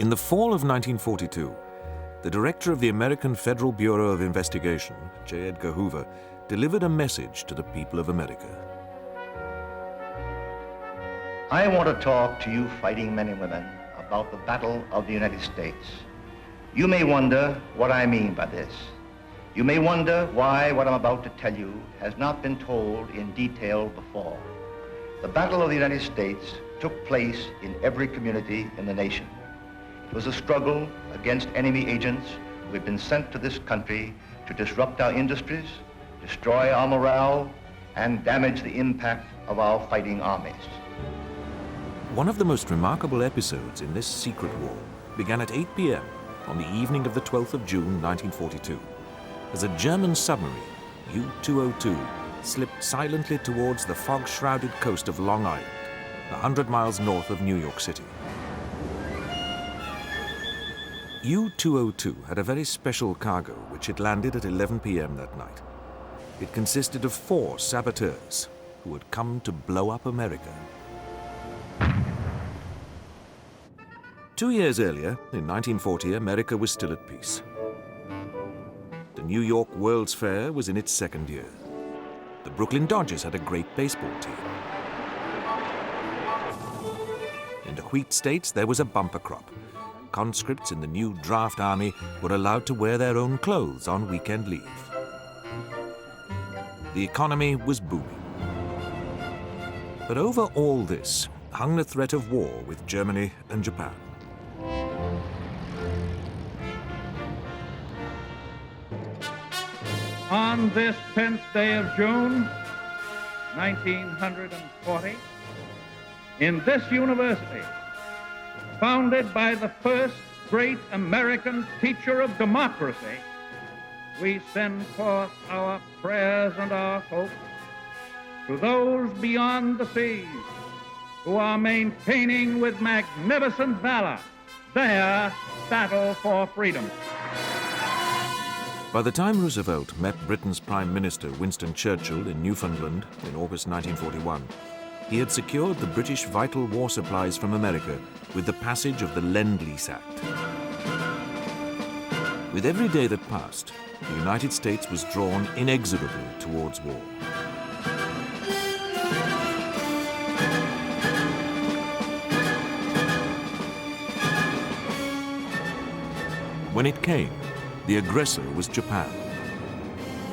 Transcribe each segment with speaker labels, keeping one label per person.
Speaker 1: In the fall of 1942, the director of the American Federal Bureau of Investigation, J. Edgar Hoover, delivered a message to the people of America.
Speaker 2: I want to talk to you fighting men and women about the Battle of the United States. You may wonder what I mean by this. You may wonder why what I'm about to tell you has not been told in detail before. The Battle of the United States took place in every community in the nation. It was a struggle against enemy agents who had been sent to this country to disrupt our industries, destroy our morale, and damage the impact of our fighting armies.
Speaker 1: One of the most remarkable episodes in this secret war began at 8 p.m. on the evening of the 12th of June, 1942, as a German submarine, U-202, slipped silently towards the fog-shrouded coast of Long Island, 100 miles north of New York City. U-202 had a very special cargo which had landed at 11 p.m. that night. It consisted of 4 saboteurs who had come to blow up America. 2 years earlier, in 1940, America was still at peace. The New York World's Fair was in its second year. The Brooklyn Dodgers had a great baseball team. In the wheat states, there was a bumper crop. Conscripts in the new draft army were allowed to wear their own clothes on weekend leave. The economy was booming. But over all this hung the threat of war with Germany and Japan.
Speaker 3: On this 10th day of June, 1940, in this university, founded by the first great American teacher of democracy, we send forth our prayers and our hopes to those beyond the seas who are maintaining with magnificent valor their battle for freedom.
Speaker 1: By the time Roosevelt met Britain's Prime Minister Winston Churchill in Newfoundland in August 1941, he had secured the British vital war supplies from America with the passage of the Lend-Lease Act. With every day that passed, the United States was drawn inexorably towards war. When it came, the aggressor was Japan.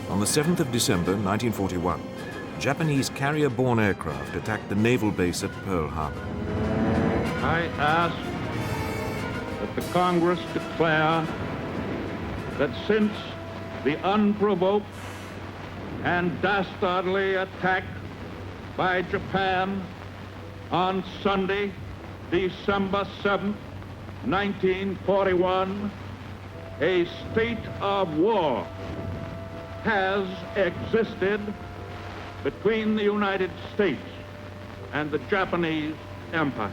Speaker 1: On the 7th of December, 1941, Japanese carrier-borne aircraft attacked the naval base at Pearl Harbor.
Speaker 3: I ask that the Congress declare that since the unprovoked and dastardly attack by Japan on Sunday, December 7th, 1941, a state of war has existed between the United States and the Japanese Empire.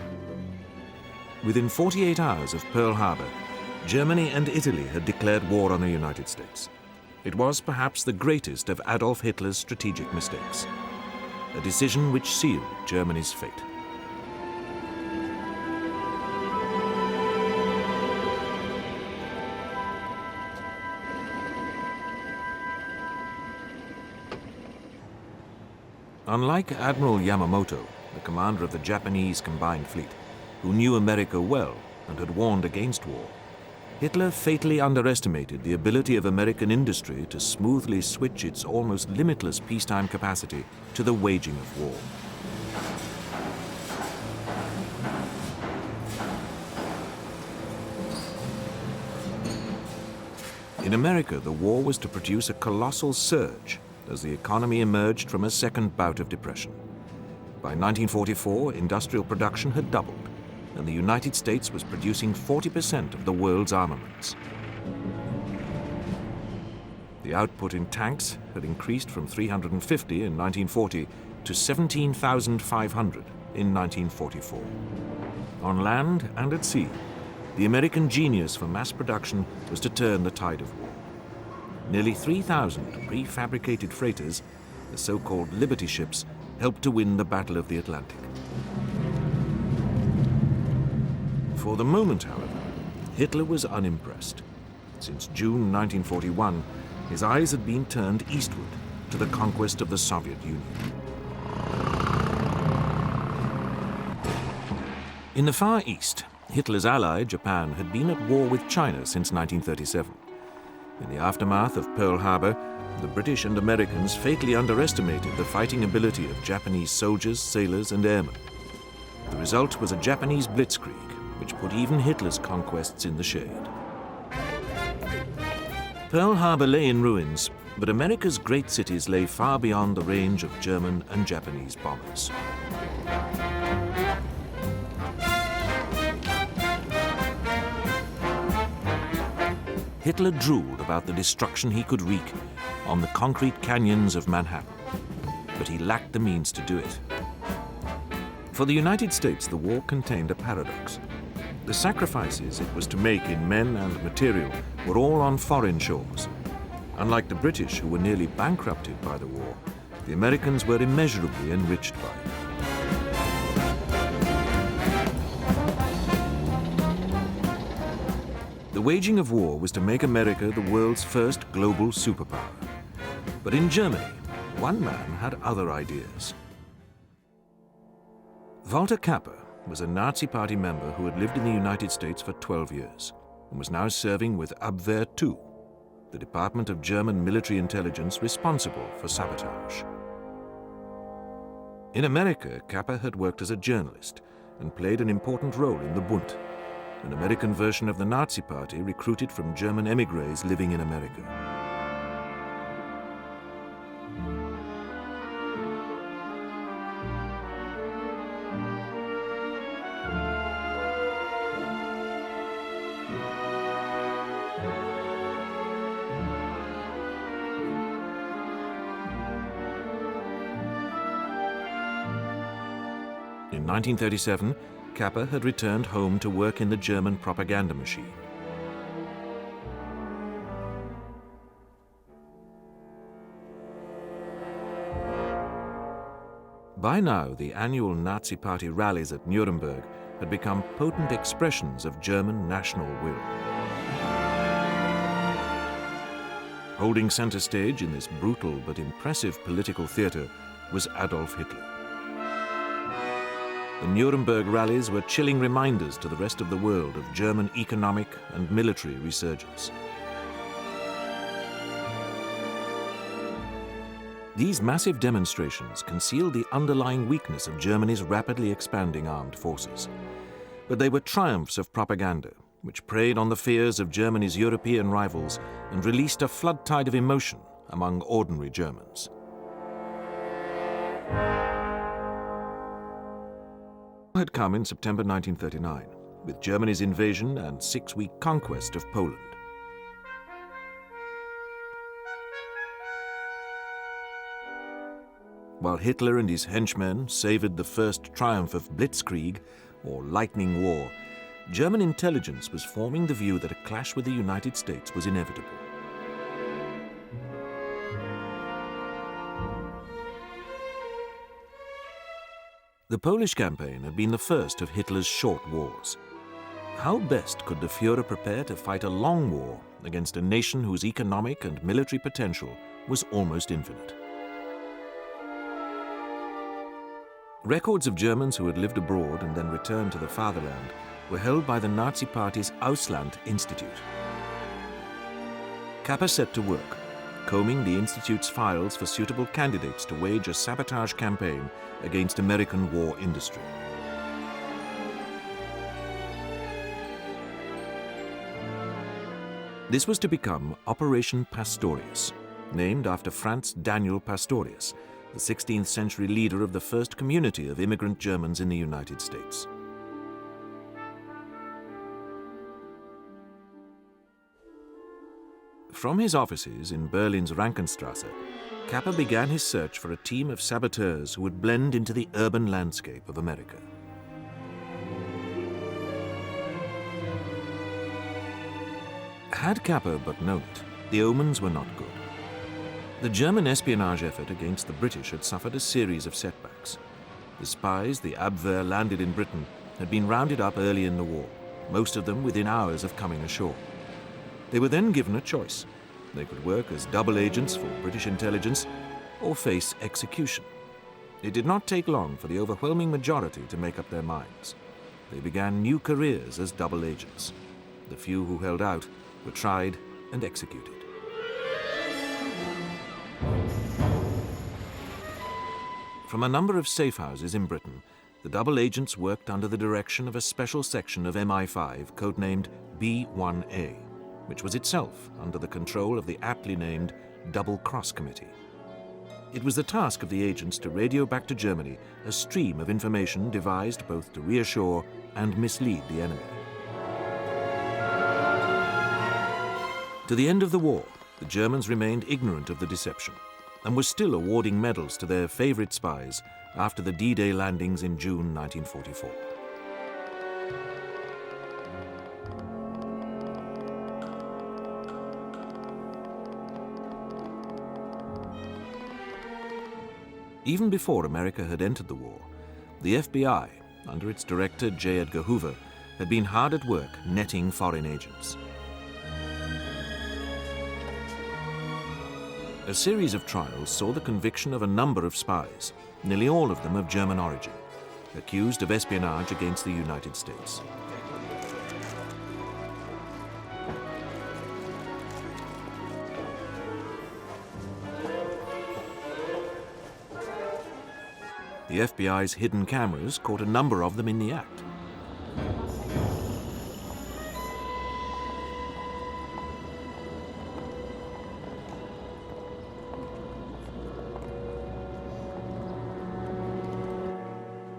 Speaker 1: Within 48 hours of Pearl Harbor, Germany and Italy had declared war on the United States. It was perhaps the greatest of Adolf Hitler's strategic mistakes, a decision which sealed Germany's fate. Unlike Admiral Yamamoto, the commander of the Japanese Combined Fleet, who knew America well and had warned against war, Hitler fatally underestimated the ability of American industry to smoothly switch its almost limitless peacetime capacity to the waging of war. In America, the war was to produce a colossal surge as the economy emerged from a second bout of depression. By 1944, industrial production had doubled, and the United States was producing 40% of the world's armaments. The output in tanks had increased from 350 in 1940 to 17,500 in 1944. On land and at sea, the American genius for mass production was to turn the tide of war. Nearly 3,000 prefabricated freighters, the so-called Liberty ships, helped to win the Battle of the Atlantic. For the moment, however, Hitler was unimpressed. Since June 1941, his eyes had been turned eastward to the conquest of the Soviet Union. In the Far East, Hitler's ally, Japan, had been at war with China since 1937. In the aftermath of Pearl Harbor, the British and Americans fatally underestimated the fighting ability of Japanese soldiers, sailors, and airmen. The result was a Japanese blitzkrieg, which put even Hitler's conquests in the shade. Pearl Harbor lay in ruins, but America's great cities lay far beyond the range of German and Japanese bombers. Hitler drooled about the destruction he could wreak on the concrete canyons of Manhattan, but he lacked the means to do it. For the United States, the war contained a paradox. The sacrifices it was to make in men and material were all on foreign shores. Unlike the British, who were nearly bankrupted by the war, the Americans were immeasurably enriched by it. The waging of war was to make America the world's first global superpower. But in Germany, one man had other ideas. Walter Kappa was a Nazi Party member who had lived in the United States for 12 years and was now serving with WW2, the department of German military intelligence responsible for sabotage. In America, Kappa had worked as a journalist and played an important role in the Bund, an American version of the Nazi Party recruited from German émigrés living in America. In 1937, Kappa had returned home to work in the German propaganda machine. By now, the annual Nazi Party rallies at Nuremberg had become potent expressions of German national will. Holding center stage in this brutal but impressive political theater was Adolf Hitler. The Nuremberg rallies were chilling reminders to the rest of the world of German economic and military resurgence. These massive demonstrations concealed the underlying weakness of Germany's rapidly expanding armed forces. But they were triumphs of propaganda, which preyed on the fears of Germany's European rivals and released a flood tide of emotion among ordinary Germans. Had come in September 1939, with Germany's invasion and 6-week conquest of Poland. While Hitler and his henchmen savored the first triumph of Blitzkrieg, or lightning war, German intelligence was forming the view that a clash with the United States was inevitable. The Polish campaign had been the first of Hitler's short wars. How best could the Führer prepare to fight a long war against a nation whose economic and military potential was almost infinite? Records of Germans who had lived abroad and then returned to the fatherland were held by the Nazi Party's Ausland Institute. Kappa set to work, combing the Institute's files for suitable candidates to wage a sabotage campaign against American war industry. This was to become Operation Pastorius, named after Franz Daniel Pastorius, the 16th century leader of the first community of immigrant Germans in the United States. From his offices in Berlin's Rankenstrasse, Kappa began his search for a team of saboteurs who would blend into the urban landscape of America. Had Kappa but known it, the omens were not good. The German espionage effort against the British had suffered a series of setbacks. The spies the Abwehr landed in Britain had been rounded up early in the war, most of them within hours of coming ashore. They were then given a choice. They could work as double agents for British intelligence or face execution. It did not take long for the overwhelming majority to make up their minds. They began new careers as double agents. The few who held out were tried and executed. From a number of safe houses in Britain, the double agents worked under the direction of a special section of MI5 codenamed B1A, which was itself under the control of the aptly named Double Cross Committee. It was the task of the agents to radio back to Germany a stream of information devised both to reassure and mislead the enemy. To the end of the war, the Germans remained ignorant of the deception and were still awarding medals to their favorite spies after the D-Day landings in June 1944. Even before America had entered the war, the FBI, under its director J. Edgar Hoover, had been hard at work netting foreign agents. A series of trials saw the conviction of a number of spies, nearly all of them of German origin, accused of espionage against the United States. The FBI's hidden cameras caught a number of them in the act.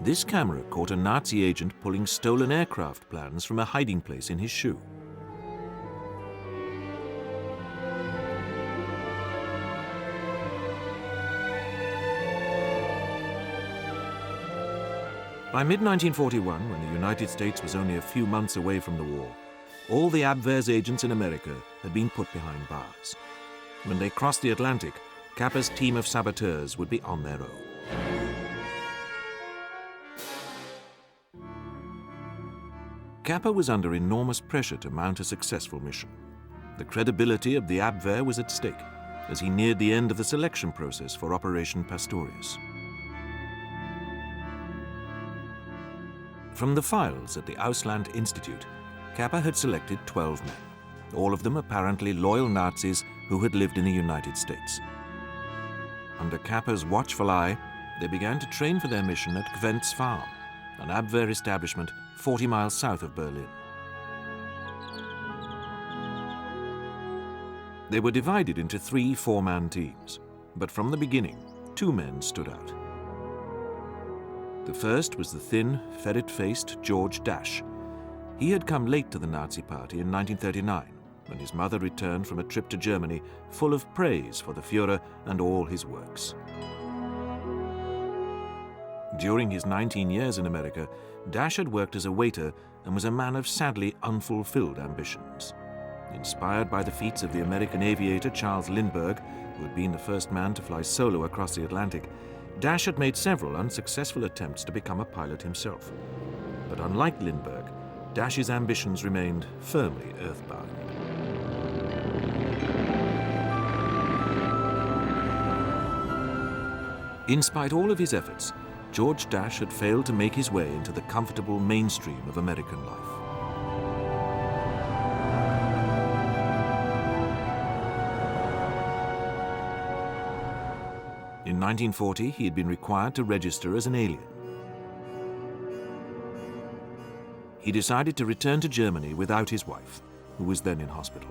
Speaker 1: This camera caught a Nazi agent pulling stolen aircraft plans from a hiding place in his shoe. By mid-1941, when the United States was only a few months away from the war, all the Abwehr's agents in America had been put behind bars. When they crossed the Atlantic, Kappa's team of saboteurs would be on their own. Kappa was under enormous pressure to mount a successful mission. The credibility of the Abwehr was at stake as he neared the end of the selection process for Operation Pastorius. From the files at the Ausland Institute, Kappa had selected 12 men, all of them apparently loyal Nazis who had lived in the United States. Under Kappa's watchful eye, they began to train for their mission at Gwenz Farm, an Abwehr establishment 40 miles south of Berlin. They were divided into 3 4-man teams, but from the beginning, 2 men stood out. The first was the thin, ferret-faced George Dasch. He had come late to the Nazi Party in 1939, when his mother returned from a trip to Germany full of praise for the Führer and all his works. During his 19 years in America, Dasch had worked as a waiter and was a man of sadly unfulfilled ambitions. Inspired by the feats of the American aviator Charles Lindbergh, who had been the first man to fly solo across the Atlantic, Dasch had made several unsuccessful attempts to become a pilot himself. But unlike Lindbergh, Dasch's ambitions remained firmly earthbound. In spite of all of his efforts, George Dasch had failed to make his way into the comfortable mainstream of American life. In 1940, he had been required to register as an alien. He decided to return to Germany without his wife, who was then in hospital.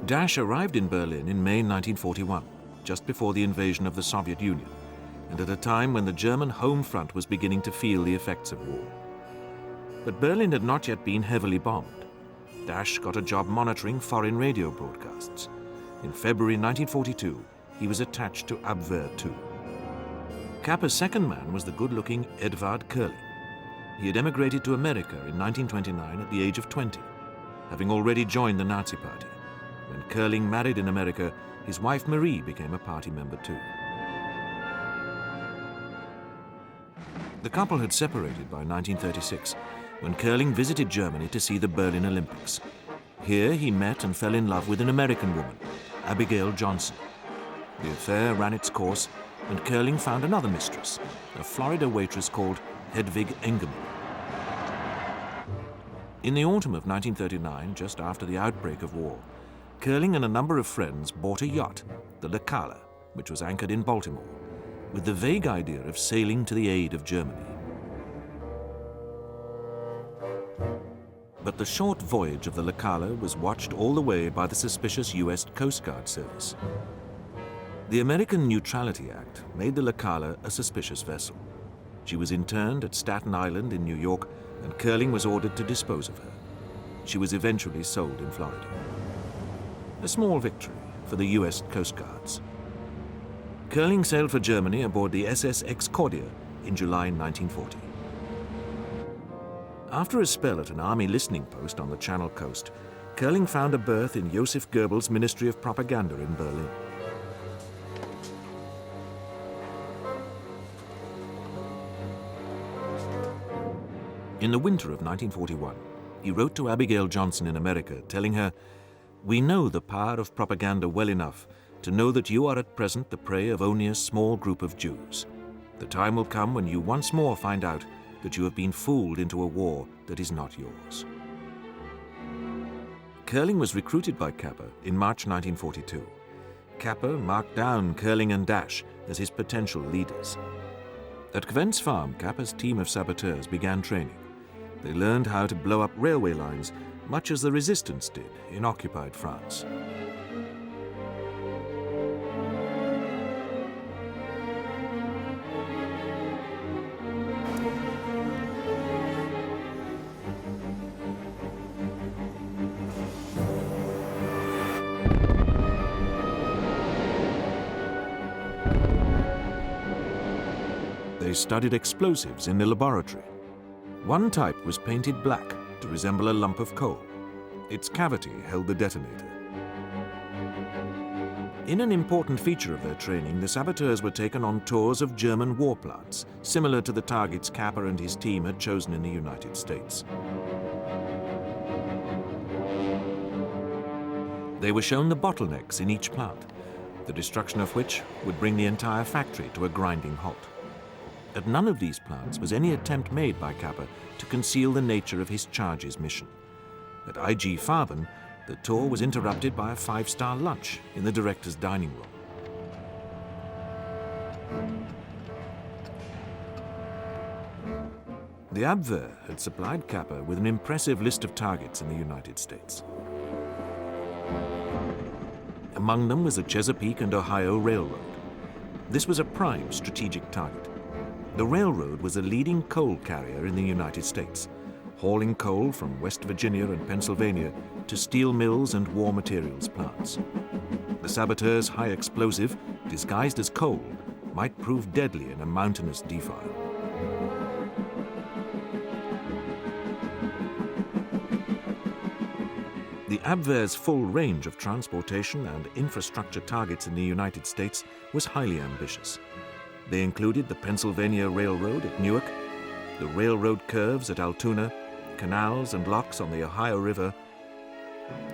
Speaker 1: Dasch arrived in Berlin in May 1941, just before the invasion of the Soviet Union, and at a time when the German home front was beginning to feel the effects of war. But Berlin had not yet been heavily bombed. Dasch got a job monitoring foreign radio broadcasts. In February 1942, he was attached to Abwehr II. Kappa's second man was the good-looking Edvard Curling. He had emigrated to America in 1929 at the age of 20, having already joined the Nazi Party. When Curling married in America, his wife Marie became a party member too. The couple had separated by 1936, when Curling visited Germany to see the Berlin Olympics. Here he met and fell in love with an American woman, Abigail Johnson. The affair ran its course, and Curling found another mistress, a Florida waitress called Hedwig Engelmann. In the autumn of 1939, just after the outbreak of war, Curling and a number of friends bought a yacht, the Lacala, which was anchored in Baltimore, with the vague idea of sailing to the aid of Germany. But the short voyage of the Lacala was watched all the way by the suspicious U.S. Coast Guard service. The American Neutrality Act made the Lacala a suspicious vessel. She was interned at Staten Island in New York, and Curling was ordered to dispose of her. She was eventually sold in Florida. A small victory for the U.S. Coast Guards. Curling sailed for Germany aboard the SS Excordia in July 1940. After a spell at an army listening post on the Channel coast, Curling found a berth in Joseph Goebbels' Ministry of Propaganda in Berlin. In the winter of 1941, he wrote to Abigail Johnson in America, telling her, "We know the power of propaganda well enough to know that you are at present the prey of only a small group of Jews. The time will come when you once more find out that you have been fooled into a war that is not yours." Curling was recruited by Kappa in March 1942. Kappa marked down Curling and Dash as his potential leaders. At Kvent's farm, Kappa's team of saboteurs began training. They learned how to blow up railway lines, much as the resistance did in occupied France. They studied explosives in the laboratory. One type was painted black to resemble a lump of coal. Its cavity held the detonator. In an important feature of their training, the saboteurs were taken on tours of German war plants, similar to the targets Kappa and his team had chosen in the United States. They were shown the bottlenecks in each plant, the destruction of which would bring the entire factory to a grinding halt. At none of these plants was any attempt made by Kappa to conceal the nature of his charge's mission. At IG Farben, the tour was interrupted by a five-star lunch in the director's dining room. The Abwehr had supplied Kappa with an impressive list of targets in the United States. Among them was the Chesapeake and Ohio Railroad. This was a prime strategic target. The railroad was a leading coal carrier in the United States, hauling coal from West Virginia and Pennsylvania to steel mills and war materials plants. The saboteurs' high explosive, disguised as coal, might prove deadly in a mountainous defile. The Abwehr's full range of transportation and infrastructure targets in the United States was highly ambitious. They included the Pennsylvania Railroad at Newark, the railroad curves at Altoona, canals and locks on the Ohio River,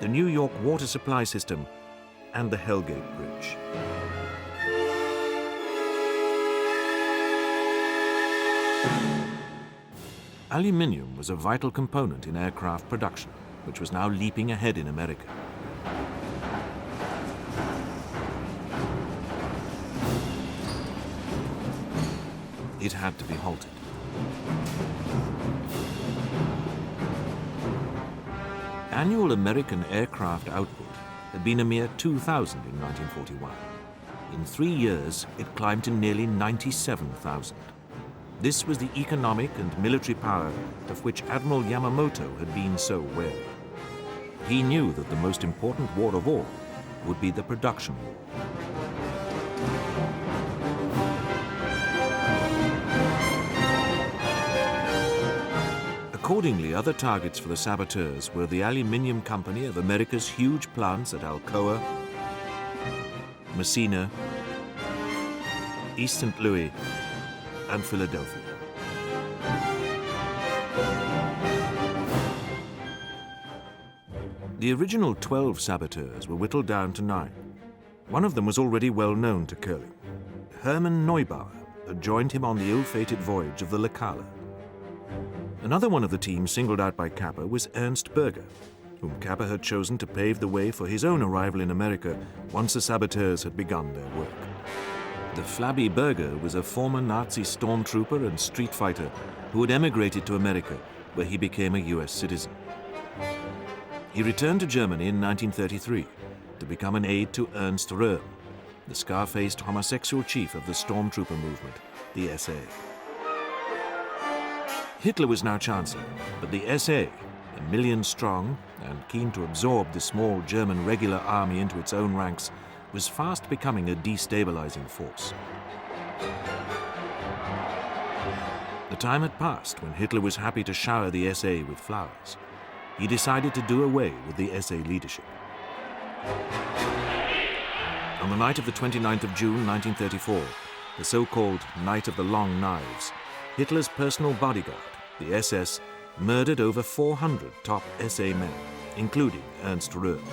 Speaker 1: the New York water supply system, and the Hellgate Bridge. Aluminium was a vital component in aircraft production, which was now leaping ahead in America. It had to be halted. Annual American aircraft output had been a mere 2,000 in 1941. In 3 years, it climbed to nearly 97,000. This was the economic and military power of which Admiral Yamamoto had been so wary. He knew that the most important war of all would be the production war. Accordingly, other targets for the saboteurs were the Aluminium Company of America's huge plants at Alcoa, Messina, East St. Louis, and Philadelphia. The original 12 saboteurs were whittled down to 9. One of them was already well known to Curling. Hermann Neubauer had joined him on the ill-fated voyage of the Lekala. Another one of the team singled out by Kappa was Ernst Berger, whom Kappa had chosen to pave the way for his own arrival in America once the saboteurs had begun their work. The flabby Berger was a former Nazi stormtrooper and street fighter who had emigrated to America, where he became a US citizen. He returned to Germany in 1933 to become an aide to Ernst Röhm, the scar-faced homosexual chief of the stormtrooper movement, the SA. Hitler was now Chancellor, but the SA, 1 million strong and keen to absorb the small German regular army into its own ranks, was fast becoming a destabilizing force. The time had passed when Hitler was happy to shower the SA with flowers. He decided to do away with the SA leadership. On the night of the 29th of June 1934, the so-called Night of the Long Knives, Hitler's personal bodyguard, the SS, murdered over 400 top SA men, including Ernst Röhm.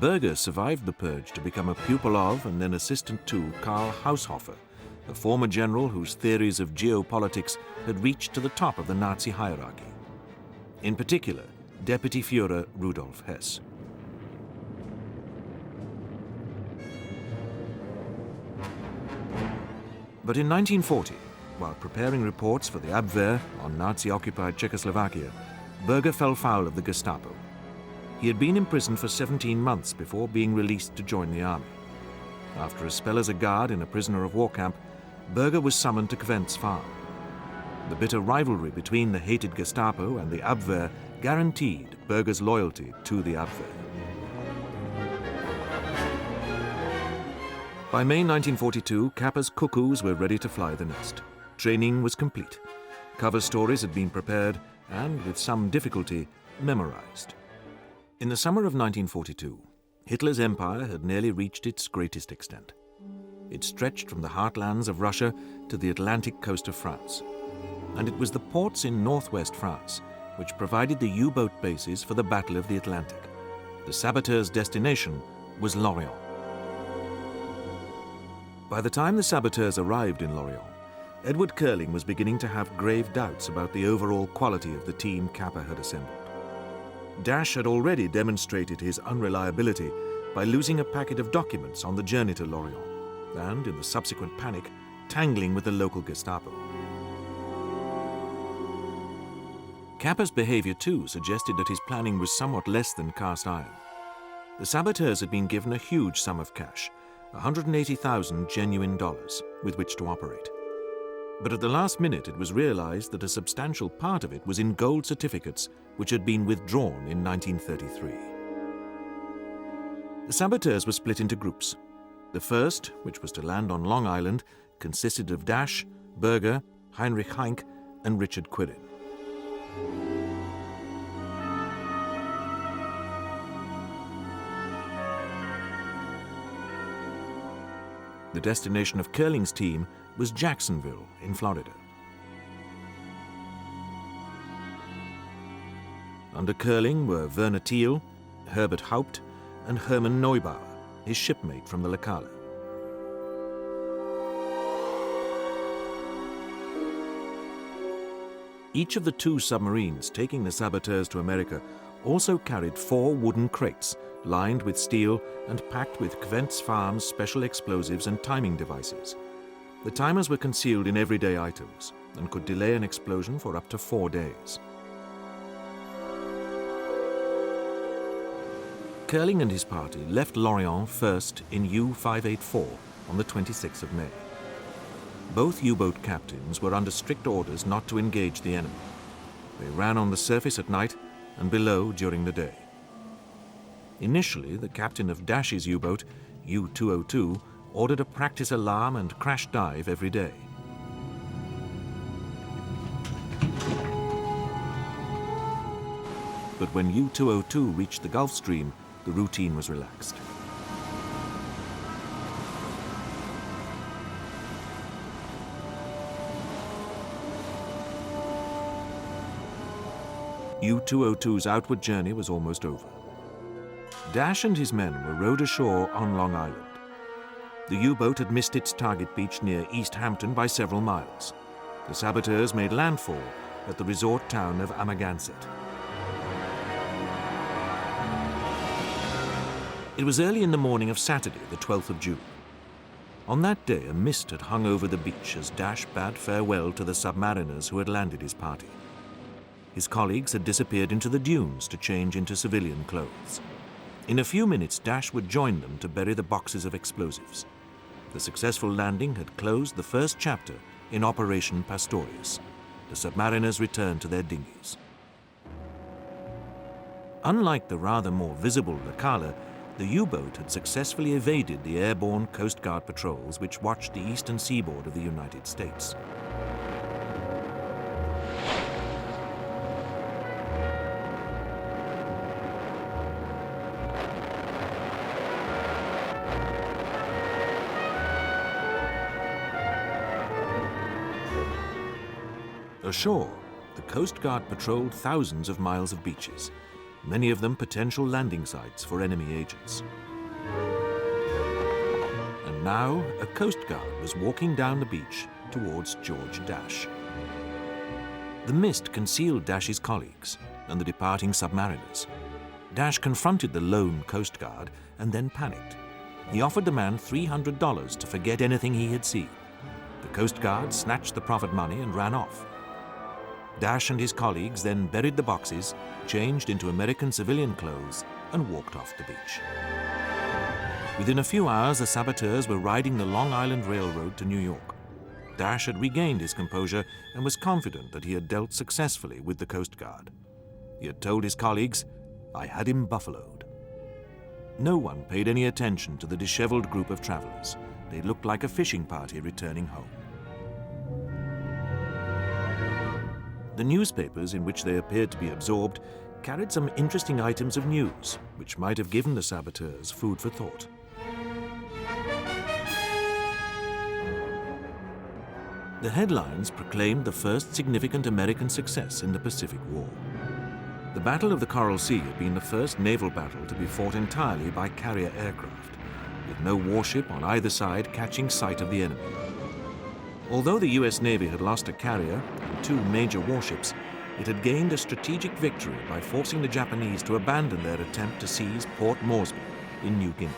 Speaker 1: Berger survived the purge to become a pupil of and then assistant to Karl Haushofer, a former general whose theories of geopolitics had reached to the top of the Nazi hierarchy. In particular, Deputy Führer Rudolf Hess. But in 1940, while preparing reports for the Abwehr on Nazi-occupied Czechoslovakia, Berger fell foul of the Gestapo. He had been imprisoned for 17 months before being released to join the army. After a spell as a guard in a prisoner of war camp, Berger was summoned to Kvent's farm. The bitter rivalry between the hated Gestapo and the Abwehr guaranteed Berger's loyalty to the Abwehr. By May 1942, Kappa's cuckoos were ready to fly the nest. Training was complete. Cover stories had been prepared and, with some difficulty, memorized. In the summer of 1942, Hitler's empire had nearly reached its greatest extent. It stretched from the heartlands of Russia to the Atlantic coast of France. And it was the ports in northwest France which provided the U-boat bases for the Battle of the Atlantic. The saboteurs' destination was Lorient. By the time the saboteurs arrived in Lorient, Edward Curling was beginning to have grave doubts about the overall quality of the team Kappa had assembled. Dash had already demonstrated his unreliability by losing a packet of documents on the journey to Lorient, and, in the subsequent panic, tangling with the local Gestapo. Kappa's behavior, too, suggested that his planning was somewhat less than cast iron. The saboteurs had been given a huge sum of cash, 180,000 genuine dollars, with which to operate. But at the last minute it was realized that a substantial part of it was in gold certificates which had been withdrawn in 1933. The saboteurs were split into groups. The first, which was to land on Long Island, consisted of Dash, Berger, Heinrich Heinck, and Richard Quirin. The destination of Curling's team was Jacksonville in Florida. Under Curling were Werner Thiel, Herbert Haupt, and Hermann Neubauer, his shipmate from the Lekala. Each of the 2 submarines taking the saboteurs to America also carried 4 wooden crates lined with steel and packed with Kvent's Farm's special explosives and timing devices. The timers were concealed in everyday items and could delay an explosion for up to 4 days. Curling and his party left Lorient first in U-584 on the 26th of May. Both U-boat captains were under strict orders not to engage the enemy. They ran on the surface at night and below during the day. Initially, the captain of Dash's U-boat, U-202, ordered a practice alarm and crash dive every day. But when U-202 reached the Gulf Stream, the routine was relaxed. U-202's outward journey was almost over. Dash and his men were rowed ashore on Long Island. The U-boat had missed its target beach near East Hampton by several miles. The saboteurs made landfall at the resort town of Amagansett. It was early in the morning of Saturday, the 12th of June. On that day, a mist had hung over the beach as Dash bade farewell to the submariners who had landed his party. His colleagues had disappeared into the dunes to change into civilian clothes. In a few minutes, Dash would join them to bury the boxes of explosives. The successful landing had closed the first chapter in Operation Pastorius. The submariners returned to their dinghies. Unlike the rather more visible La Cala, the U-boat had successfully evaded the airborne Coast Guard patrols which watched the eastern seaboard of the United States. Ashore, the Coast Guard patrolled thousands of miles of beaches, many of them potential landing sites for enemy agents. And now, a Coast Guard was walking down the beach towards George Dash. The mist concealed Dash's colleagues and the departing submariners. Dash confronted the lone Coast Guard and then panicked. He offered the man $300 to forget anything he had seen. The Coast Guard snatched the proffered money and ran off. Dash and his colleagues then buried the boxes, changed into American civilian clothes, and walked off the beach. Within a few hours, the saboteurs were riding the Long Island Railroad to New York. Dash had regained his composure and was confident that he had dealt successfully with the Coast Guard. He had told his colleagues, "I had him buffaloed." No one paid any attention to the disheveled group of travelers. They looked like a fishing party returning home. The newspapers in which they appeared to be absorbed carried some interesting items of news, which might have given the saboteurs food for thought. The headlines proclaimed the first significant American success in the Pacific War. The Battle of the Coral Sea had been the first naval battle to be fought entirely by carrier aircraft, with no warship on either side catching sight of the enemy. Although the US Navy had lost a carrier and 2 major warships, it had gained a strategic victory by forcing the Japanese to abandon their attempt to seize Port Moresby in New Guinea.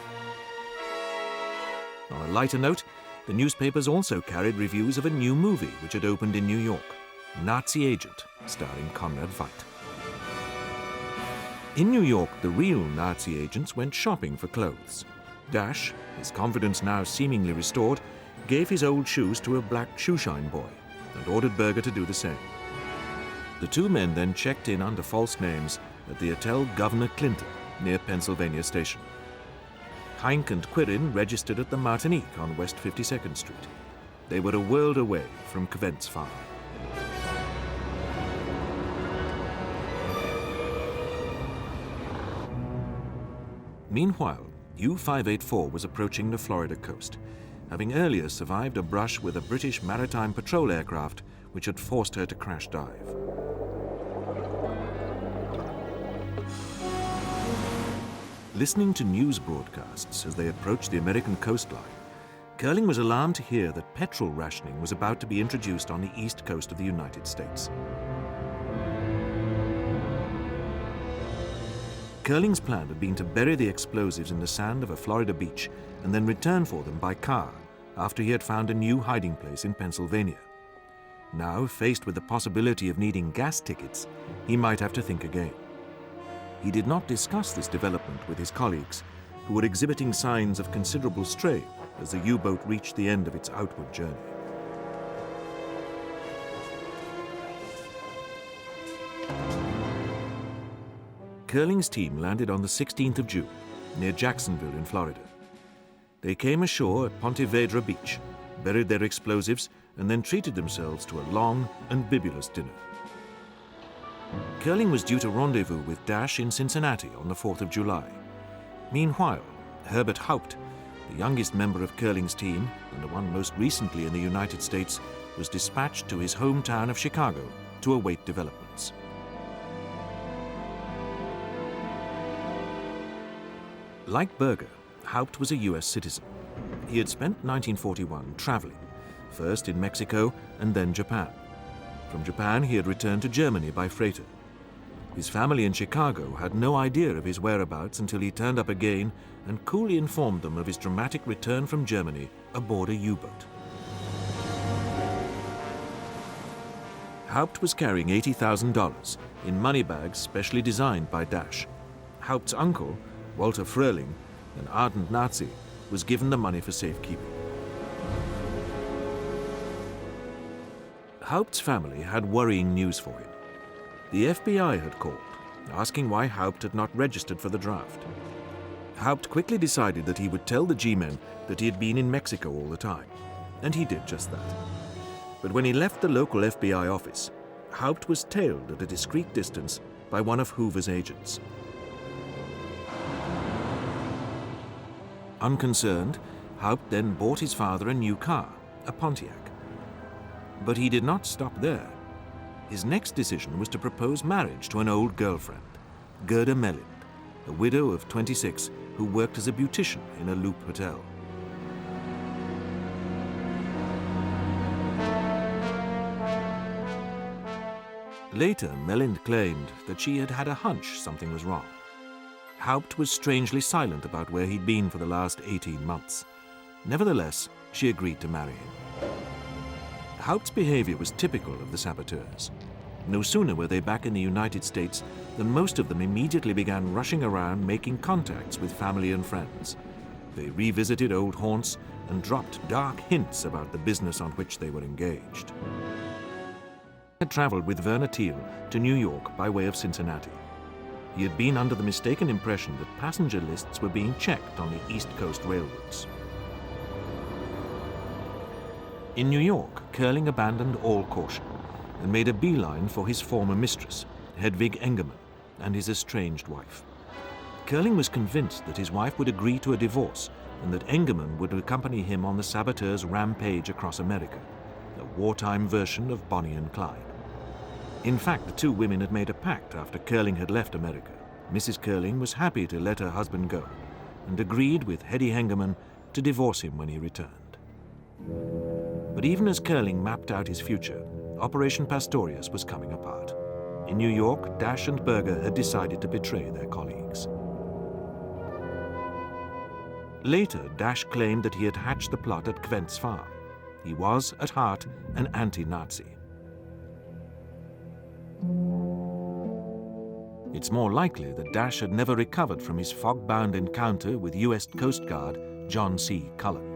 Speaker 1: On a lighter note, the newspapers also carried reviews of a new movie which had opened in New York, Nazi Agent, starring Conrad Veidt. In New York, the real Nazi agents went shopping for clothes. Dash, his confidence now seemingly restored, gave his old shoes to a black shoeshine boy and ordered Berger to do the same. The 2 men then checked in under false names at the Hotel Governor Clinton near Pennsylvania Station. Heinck and Quirin registered at the Martinique on West 52nd Street. They were a world away from Covent's farm. Meanwhile, U-584 was approaching the Florida coast, having earlier survived a brush with a British maritime patrol aircraft which had forced her to crash dive. Listening to news broadcasts as they approached the American coastline, Curling was alarmed to hear that petrol rationing was about to be introduced on the east coast of the United States. Curling's plan had been to bury the explosives in the sand of a Florida beach and then return for them by car after he had found a new hiding place in Pennsylvania. Now, faced with the possibility of needing gas tickets, he might have to think again. He did not discuss this development with his colleagues, who were exhibiting signs of considerable strain as the U-boat reached the end of its outward journey. Curling's team landed on the 16th of June, near Jacksonville in Florida. They came ashore at Ponte Vedra Beach, buried their explosives, and then treated themselves to a long and bibulous dinner. Curling was due to rendezvous with Dash in Cincinnati on the 4th of July. Meanwhile, Herbert Haupt, the youngest member of Curling's team and the one most recently in the United States, was dispatched to his hometown of Chicago to await developments. Like Berger, Haupt was a US citizen. He had spent 1941 traveling, first in Mexico and then Japan. From Japan, he had returned to Germany by freighter. His family in Chicago had no idea of his whereabouts until he turned up again and coolly informed them of his dramatic return from Germany aboard a U-boat. Haupt was carrying $80,000 in money bags specially designed by Dash. Haupt's uncle, Walter Fröhling, an ardent Nazi, was given the money for safekeeping. Haupt's family had worrying news for him. The FBI had called, asking why Haupt had not registered for the draft. Haupt quickly decided that he would tell the G-men that he had been in Mexico all the time, and he did just that. But when he left the local FBI office, Haupt was tailed at a discreet distance by one of Hoover's agents. Unconcerned, Haupt then bought his father a new car, a Pontiac. But he did not stop there. His next decision was to propose marriage to an old girlfriend, Gerda Mellind, a widow of 26 who worked as a beautician in a Loop hotel. Later, Mellind claimed that she had had a hunch something was wrong. Haupt was strangely silent about where he'd been for the last 18 months. Nevertheless, she agreed to marry him. Haupt's behavior was typical of the saboteurs. No sooner were they back in the United States than most of them immediately began rushing around making contacts with family and friends. They revisited old haunts and dropped dark hints about the business on which they were engaged. He had traveled with Werner Thiel to New York by way of Cincinnati. He had been under the mistaken impression that passenger lists were being checked on the East Coast railroads. In New York, Curling abandoned all caution and made a beeline for his former mistress, Hedwig Engerman, and his estranged wife. Curling was convinced that his wife would agree to a divorce and that Engerman would accompany him on the saboteurs' rampage across America, a wartime version of Bonnie and Clyde. In fact, the two women had made a pact after Curling had left America. Mrs. Curling was happy to let her husband go and agreed with Hedy Engerman to divorce him when he returned. But even as Curling mapped out his future, Operation Pastorius was coming apart. In New York, Dash and Berger had decided to betray their colleagues. Later, Dash claimed that he had hatched the plot at Kvent's farm. He was, at heart, an anti-Nazi. It's more likely that Dash had never recovered from his fog-bound encounter with U.S. Coast Guard John C. Cullen.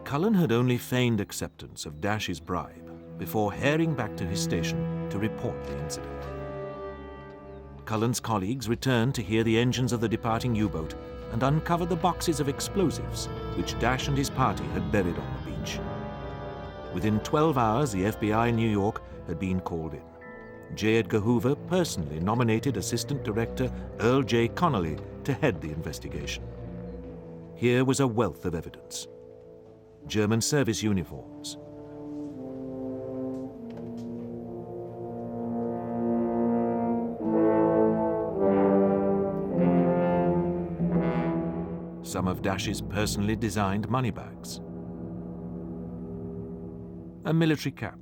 Speaker 1: Cullen had only feigned acceptance of Dash's bribe before herring back to his station to report the incident. Cullen's colleagues returned to hear the engines of the departing U-boat and uncover the boxes of explosives which Dash and his party had buried on the beach. Within 12 hours, the FBI in New York had been called in. J. Edgar Hoover personally nominated Assistant Director Earl J. Connolly to head the investigation. Here was a wealth of evidence. German service uniforms, some of Dash's personally designed money bags, a military cap,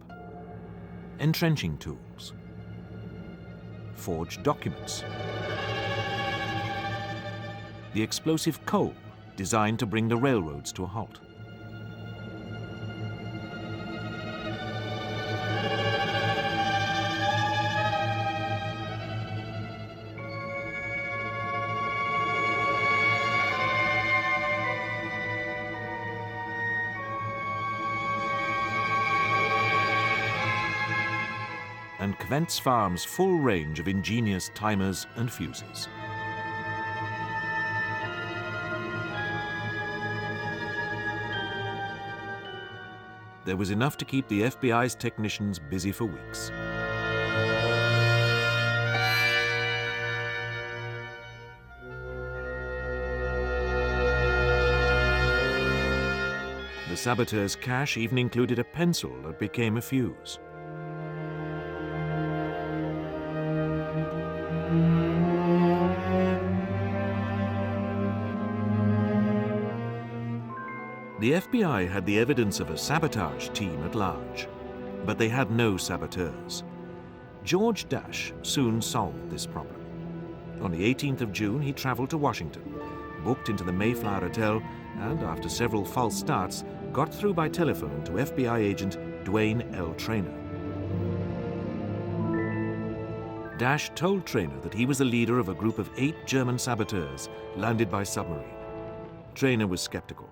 Speaker 1: entrenching tools, forged documents, the explosive coal designed to bring the railroads to a halt. And Kvent's farm's full range of ingenious timers and fuses. There was enough to keep the FBI's technicians busy for weeks. The saboteurs' cache even included a pencil that became a fuse. The FBI had the evidence of a sabotage team at large, but they had no saboteurs. George Dash soon solved this problem. On the 18th of June, he traveled to Washington, booked into the Mayflower Hotel, and after several false starts, got through by telephone to FBI agent Duane L. Traynor. Dash told Traynor that he was the leader of a group of 8 German saboteurs landed by submarine. Traynor was skeptical.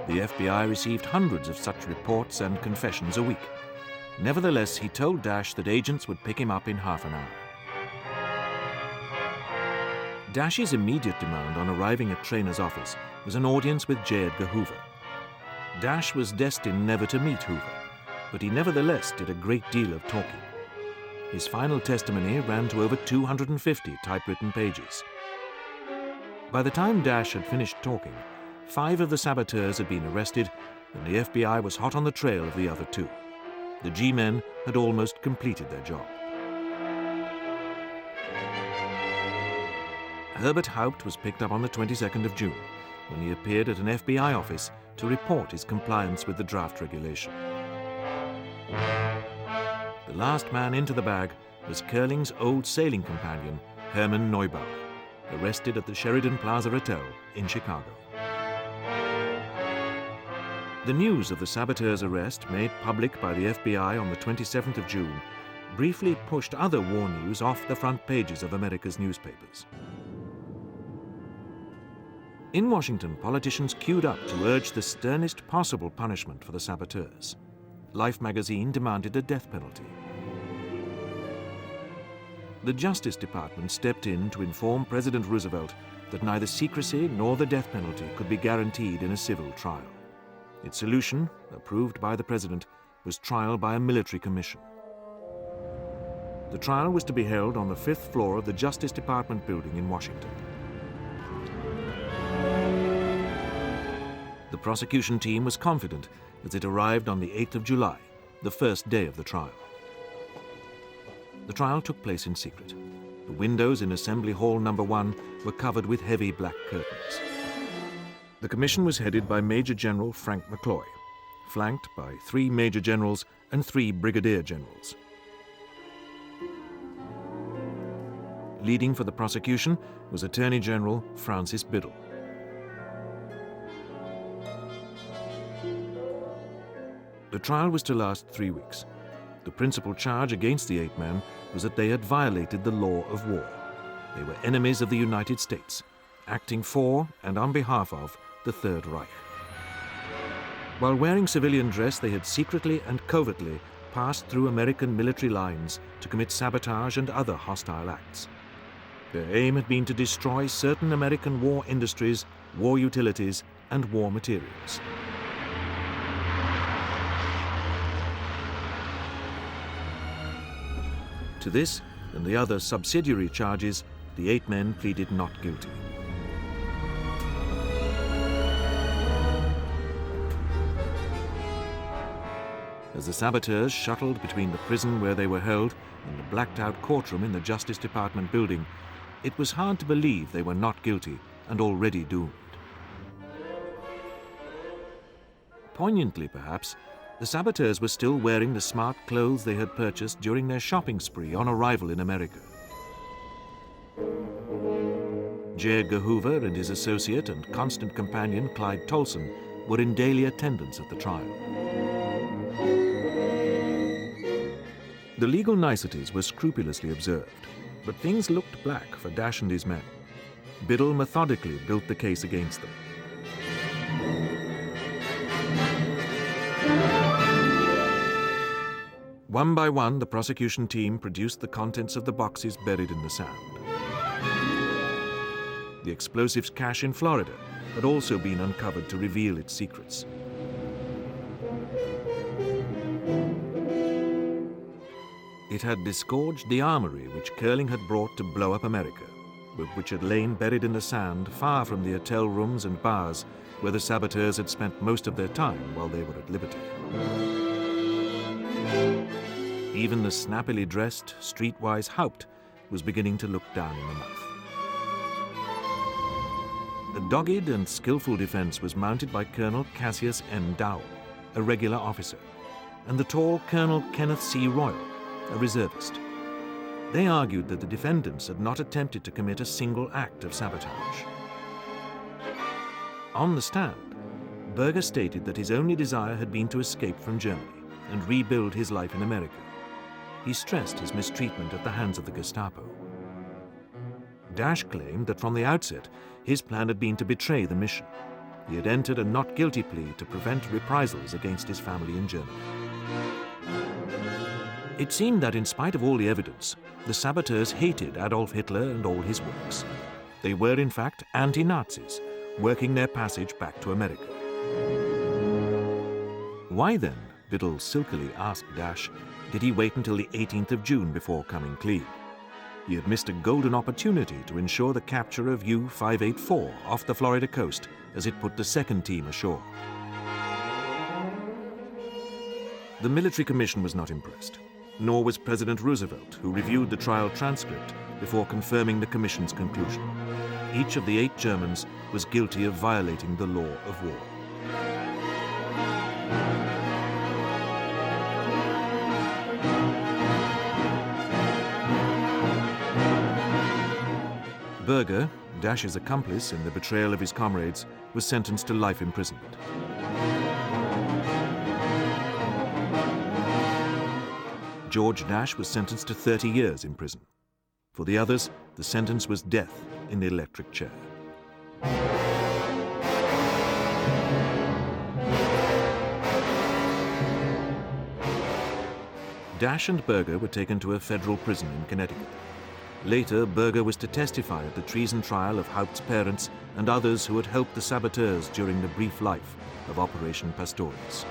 Speaker 1: The FBI received hundreds of such reports and confessions a week. Nevertheless, he told Dash that agents would pick him up in half an hour. Dash's immediate demand on arriving at Traynor's office was an audience with J. Edgar Hoover. Dash was destined never to meet Hoover, but he nevertheless did a great deal of talking. His final testimony ran to over 250 typewritten pages. By the time Dash had finished talking, 5 of the saboteurs had been arrested, and the FBI was hot on the trail of the other 2. The G-men had almost completed their job. Herbert Haupt was picked up on the 22nd of June, when he appeared at an FBI office to report his compliance with the draft regulation. The last man into the bag was Curling's old sailing companion, Herman Neubauer, arrested at the Sheridan Plaza Hotel in Chicago. The news of the saboteur's arrest, made public by the FBI on the 27th of June, briefly pushed other war news off the front pages of America's newspapers. In Washington, politicians queued up to urge the sternest possible punishment for the saboteurs. Life magazine demanded a death penalty. The Justice Department stepped in to inform President Roosevelt that neither secrecy nor the death penalty could be guaranteed in a civil trial. Its solution, approved by the President, was trial by a military commission. The trial was to be held on the 5th floor of the Justice Department building in Washington. The prosecution team was confident as it arrived on the 8th of July, the first day of the trial. The trial took place in secret. The windows in Assembly Hall No. 1 were covered with heavy black curtains. The commission was headed by Major General Frank McCloy, flanked by 3 Major Generals and 3 Brigadier Generals. Leading for the prosecution was Attorney General Francis Biddle. The trial was to last 3 weeks. The principal charge against the 8 men was that they had violated the law of war. They were enemies of the United States, acting for and on behalf of the Third Reich. While wearing civilian dress, they had secretly and covertly passed through American military lines to commit sabotage and other hostile acts. Their aim had been to destroy certain American war industries, war utilities, and war materials. To this and the other subsidiary charges, the 8 men pleaded not guilty. As the saboteurs shuttled between the prison where they were held and the blacked-out courtroom in the Justice Department building, it was hard to believe they were not guilty and already doomed. Poignantly, perhaps, the saboteurs were still wearing the smart clothes they had purchased during their shopping spree on arrival in America. J. Edgar Hoover and his associate and constant companion Clyde Tolson were in daily attendance at the trial. The legal niceties were scrupulously observed, but things looked black for Dash and his men. Biddle methodically built the case against them. One by one, the prosecution team produced the contents of the boxes buried in the sand. The explosives cache in Florida had also been uncovered to reveal its secrets. It had disgorged the armory which Curling had brought to blow up America, but which had lain buried in the sand far from the hotel rooms and bars where the saboteurs had spent most of their time while they were at liberty. Even the snappily dressed, streetwise Haupt was beginning to look down in the mouth. A dogged and skillful defense was mounted by Colonel Cassius M. Dowell, a regular officer, and the tall Colonel Kenneth C. Royal, a reservist. They argued that the defendants had not attempted to commit a single act of sabotage. On the stand, Berger stated that his only desire had been to escape from Germany and rebuild his life in America. He stressed his mistreatment at the hands of the Gestapo. Dash claimed that from the outset, his plan had been to betray the mission. He had entered a not guilty plea to prevent reprisals against his family in Germany. It seemed that in spite of all the evidence, the saboteurs hated Adolf Hitler and all his works. They were in fact anti-Nazis, working their passage back to America. Why then, Biddle silkily asked Dash, did he wait until the 18th of June before coming clean? He had missed a golden opportunity to ensure the capture of U-584 off the Florida coast as it put the second team ashore. The military commission was not impressed, nor was President Roosevelt, who reviewed the trial transcript before confirming the commission's conclusion. Each of the 8 Germans was guilty of violating the law of war. Berger, Dash's accomplice in the betrayal of his comrades, was sentenced to life imprisonment. George Dash was sentenced to 30 years in prison. For the others, the sentence was death in the electric chair. Dash and Berger were taken to a federal prison in Connecticut. Later, Berger was to testify at the treason trial of Haupt's parents and others who had helped the saboteurs during the brief life of Operation Pastorius.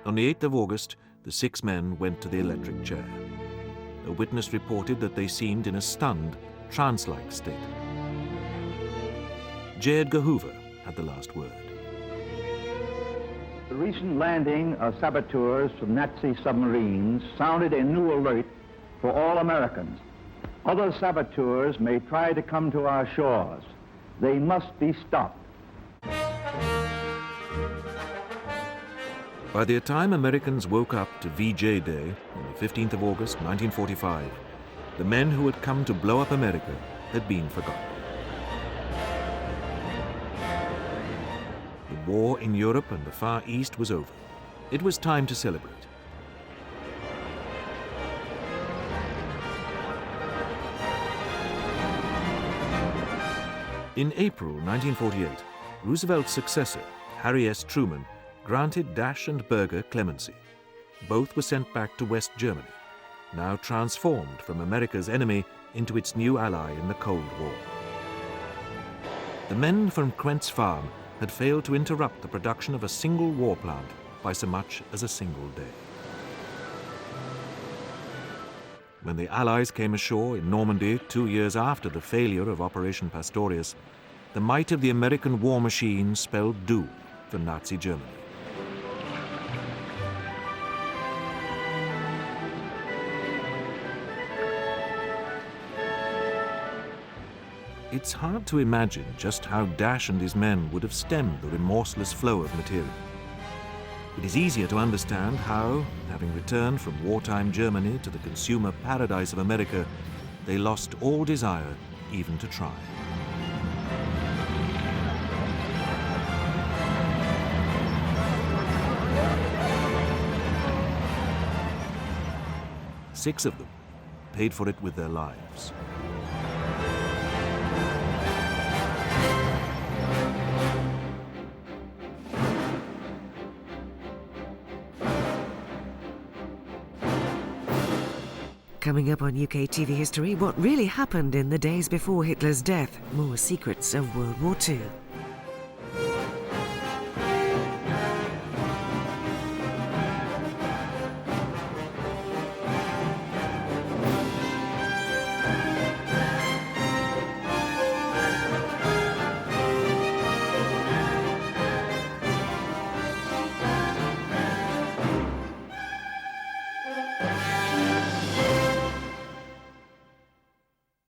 Speaker 1: On the 8th of August, the 6 men went to the electric chair. A witness reported that they seemed in a stunned, trance-like state. J. Edgar Hoover had the last word.
Speaker 2: The recent landing of saboteurs from Nazi submarines sounded a new alert for all Americans. Other saboteurs may try to come to our shores. They must be stopped.
Speaker 1: By the time Americans woke up to VJ Day on the 15th of August, 1945, the men who had come to blow up America had been forgotten. The war in Europe and the Far East was over. It was time to celebrate. In April 1948, Roosevelt's successor, Harry S. Truman, granted Dash and Berger clemency. Both were sent back to West Germany, now transformed from America's enemy into its new ally in the Cold War. The men from Quent's Farm had failed to interrupt the production of a single war plant by so much as a single day. When the Allies came ashore in Normandy 2 years after the failure of Operation Pastorius, the might of the American war machine spelled doom for Nazi Germany. It's hard to imagine just how Dash and his men would have stemmed the remorseless flow of material. It is easier to understand how, having returned from wartime Germany to the consumer paradise of America, they lost all desire even to try. Six of them paid for it with their lives.
Speaker 4: Coming up on UK TV History, what really happened in the days before Hitler's death, more secrets of World War II.